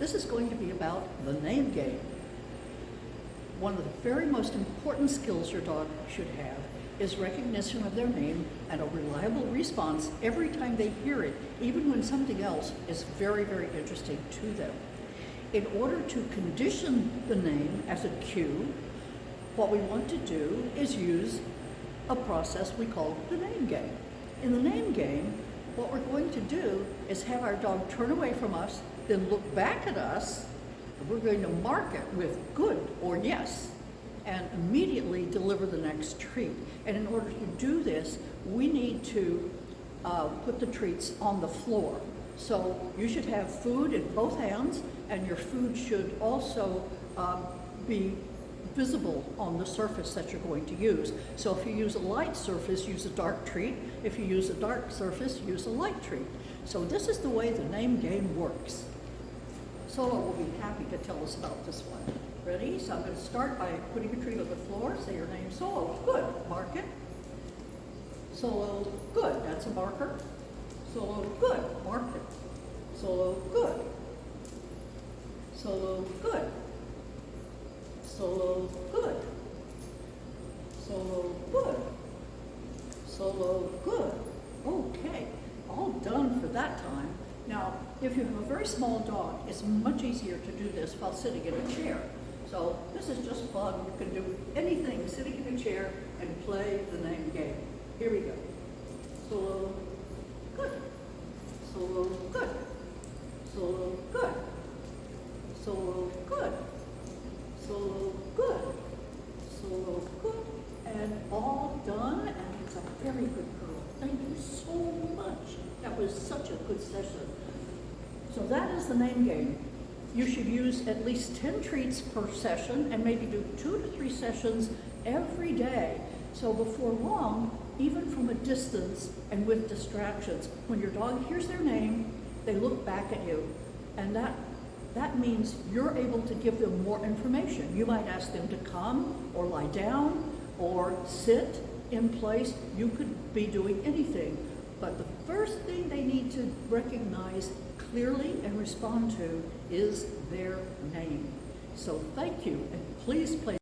This is going to be about the name game. One of the very most important skills your dog should have is recognition of their name and a reliable response every time they hear it, even when something else is very, very interesting to them. In order to condition the name as a cue, what we want to do is use a process we call the name game. In the name game, what we're going to do is have our dog turn away from us, then look back at us, and we're going to mark it with good or yes, and immediately deliver the next treat. And in order to do this, we need to put the treats on the floor. So you should have food in both hands, and your food should also be visible on the surface that you're going to use. So if you use a light surface, use a dark treat. If you use a dark surface, use a light treat. So this is the way the name game works. Solo will be happy to tell us about this one. Ready? So I'm going to start by putting a treat on the floor. Say your name, Solo. Good. Mark it. Solo. Good. That's a marker. Solo. Good. Mark it. Solo. Good. Solo. Good. Solo. Good. Solo. Good. Solo. Good. Okay. All done for that time. Now, if you have a very small dog, it's much easier to do this while sitting in a chair. So this is just fun. You can do anything sitting in a chair and play the name game. Here we go. Solo. Good. Solo. Good. Solo. Good. Solo. Good. Solo. Good. Solo. Good. And all done. And it's a very good girl. Thank you so much. That was such a good session. So that is the name game. You should use at least 10 treats per session and maybe do 2 to 3 sessions every day. So before long, even from a distance and with distractions, when your dog hears their name, they look back at you. And that means you're able to give them more information. You might ask them to come or lie down or sit in place. You could be doing anything. But the first thing they need to recognize clearly and respond to is their name. So thank you, and please play